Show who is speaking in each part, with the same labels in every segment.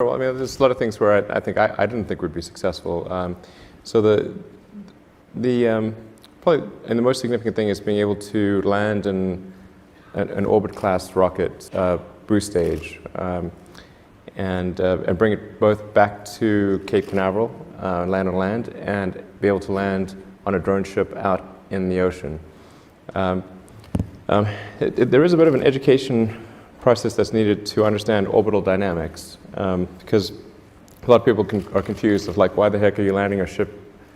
Speaker 1: Well, I mean, there's a lot of things where I think I didn't think would be successful. So probably and the most significant thing is being able to land an orbit-class rocket boost stage and bring it both back to Cape Canaveral, land on land, and be able to land on a drone ship out in the ocean. There is a bit of an education process that's needed to understand orbital dynamics, because a lot of people are confused of like, why the heck are you landing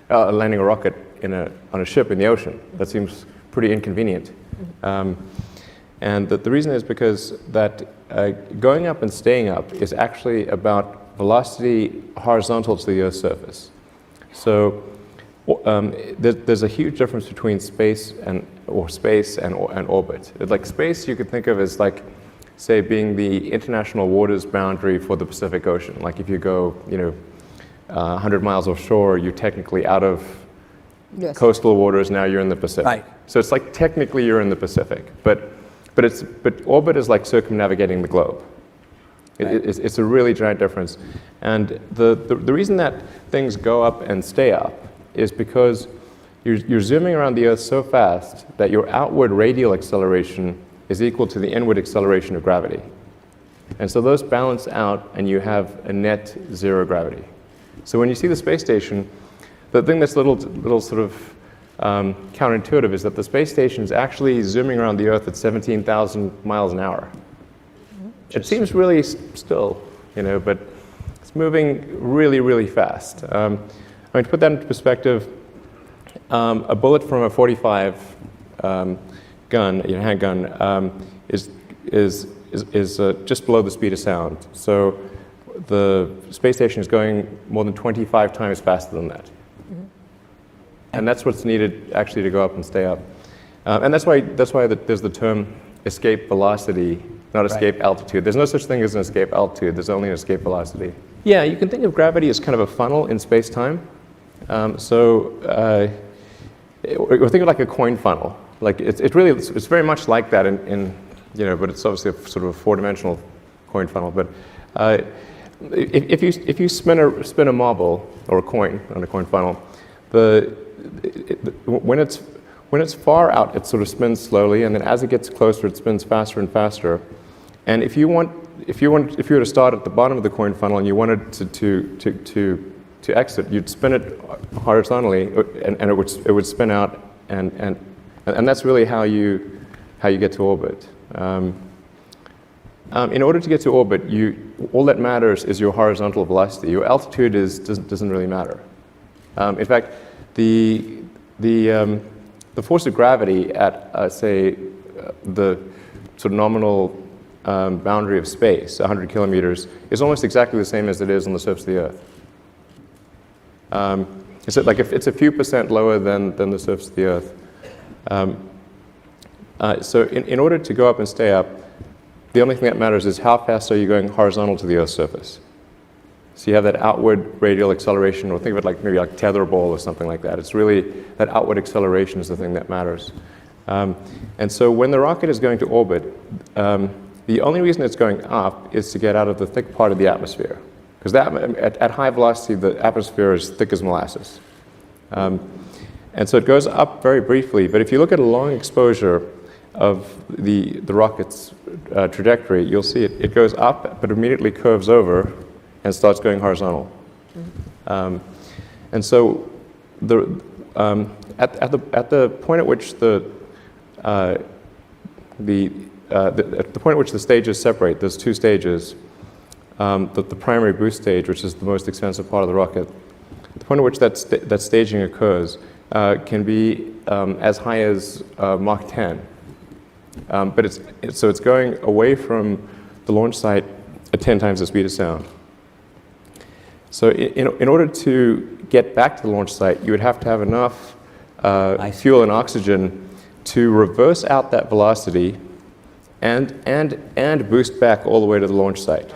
Speaker 1: landing a rocket on a ship in the ocean? That seems pretty inconvenient. And the reason is because that going up and staying up is actually about velocity horizontal to the Earth's surface. So there's a huge difference between space and orbit. Like space, you could think of as like, say, being the international waters boundary for the Pacific Ocean. Like if you go, 100 miles offshore, you're technically out of coastal waters. Now you're in the Pacific.
Speaker 2: Right.
Speaker 1: So it's like technically you're in the Pacific, but orbit is like circumnavigating the globe. Right. It's a really giant difference, and the reason that things go up and stay up is because you're zooming around the Earth so fast that your outward radial acceleration is equal to the inward acceleration of gravity. And so those balance out and you have a net zero gravity. So when you see the space station, the thing that's little sort of counterintuitive is that the space station is actually zooming around the Earth at 17,000 miles an hour. It seems really still, but it's moving really, really fast. I mean, to put that into perspective, a bullet from a .45 gun, handgun, is just below the speed of sound. So the space station is going more than 25 times faster than that. Mm-hmm. And that's what's needed actually to go up and stay up. And that's why there's the term escape velocity, not escape altitude. There's no such thing as an escape altitude. There's only an escape velocity. Yeah, you can think of gravity as kind of a funnel in space-time. Or think of like a coin funnel. Like it's very much like that but it's obviously a sort of a four-dimensional coin funnel. But if you spin a marble or a coin on a coin funnel, when it's far out, it sort of spins slowly, and then as it gets closer, it spins faster and faster. And if you were to start at the bottom of the coin funnel and you wanted to exit, you'd spin it horizontally, and it would spin out, and that's really how you get to orbit. In order to get to orbit, all that matters is your horizontal velocity. Your altitude doesn't really matter. In fact, the force of gravity at say the sort of nominal boundary of space, 100 kilometers, is almost exactly the same as it is on the surface of the Earth. Like if it's a few percent lower than the surface of the Earth. So in order to go up and stay up, the only thing that matters is how fast are you going horizontal to the Earth's surface. So you have that outward radial acceleration, or think of it like maybe like tetherball or something like that. It's really that outward acceleration is the thing that matters. And so when the rocket is going to orbit, the only reason it's going up is to get out of the thick part of the atmosphere. Because at high velocity, the atmosphere is thick as molasses. And so it goes up very briefly, but if you look at a long exposure of the rocket's trajectory, you'll see it goes up, but immediately curves over and starts going horizontal. Mm-hmm. And so at the point at which the point at which the stages separate, there's two stages. The primary boost stage, which is the most expensive part of the rocket, the point at which that staging occurs can be as high as Mach 10. But it's going away from the launch site at 10 times the speed of sound. So in order to get back to the launch site, you would have to have enough fuel and oxygen to reverse out that velocity and boost back all the way to the launch site.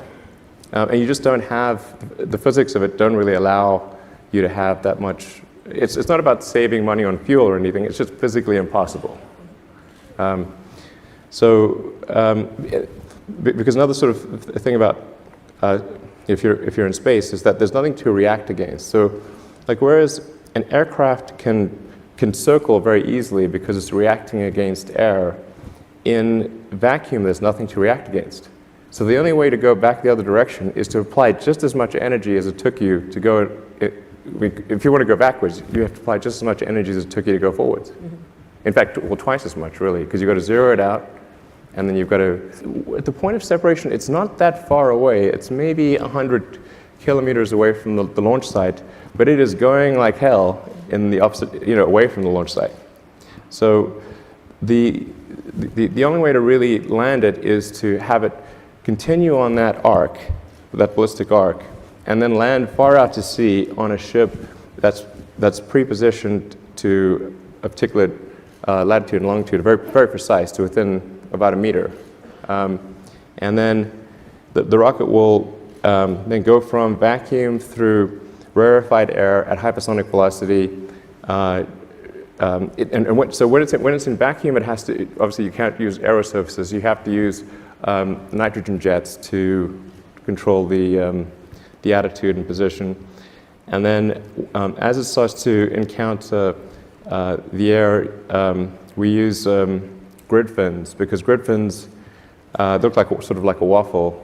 Speaker 1: And you just don't have, the physics of it don't really allow you to have that much. It's not about saving money on fuel or anything, it's just physically impossible. Because another sort of thing about if you're in space, is that there's nothing to react against. So, like, whereas an aircraft can circle very easily because it's reacting against air, in vacuum there's nothing to react against. So the only way to go back the other direction is to apply just as much energy as it took you to go. If you want to go backwards, you have to apply just as much energy as it took you to go forwards. In fact, well, twice as much, really, because you've got to zero it out, and then you've got to, at the point of separation, it's not that far away. It's maybe 100 kilometers away from the launch site, but it is going like hell in the opposite, away from the launch site. So the only way to really land it is to have it continue on that arc, that ballistic arc, and then land far out to sea on a ship that's pre-positioned to a particular latitude and longitude, very, very precise, to within about a meter. And then the rocket will then go from vacuum through rarefied air at hypersonic velocity. So when it's in vacuum, it has to, obviously you can't use aero surfaces, you have to use nitrogen jets to control the attitude and position. And then as it starts to encounter the air, we use grid fins, because grid fins look like sort of like a waffle.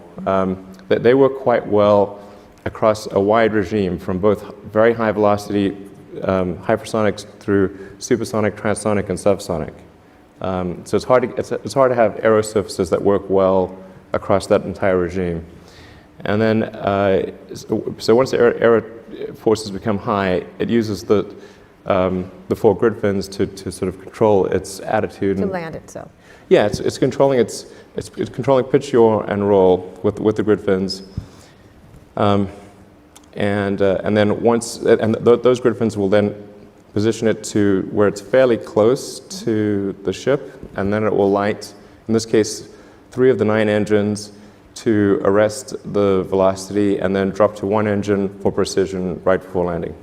Speaker 1: They work quite well across a wide regime, from both very high velocity hypersonics through supersonic, transonic, and subsonic. So it's hard to have aero surfaces that work well across that entire regime. And then, so once the aero forces become high, it uses the four grid fins to sort of control its attitude.
Speaker 2: To land itself.
Speaker 1: Yeah, it's controlling it's controlling pitch, yaw, and roll with the grid fins. And then those grid fins will then position it to where it's fairly close to the ship, and then it will light, in this case, 3 of the 9 engines to arrest the velocity, and then drop to 1 engine for precision right before landing.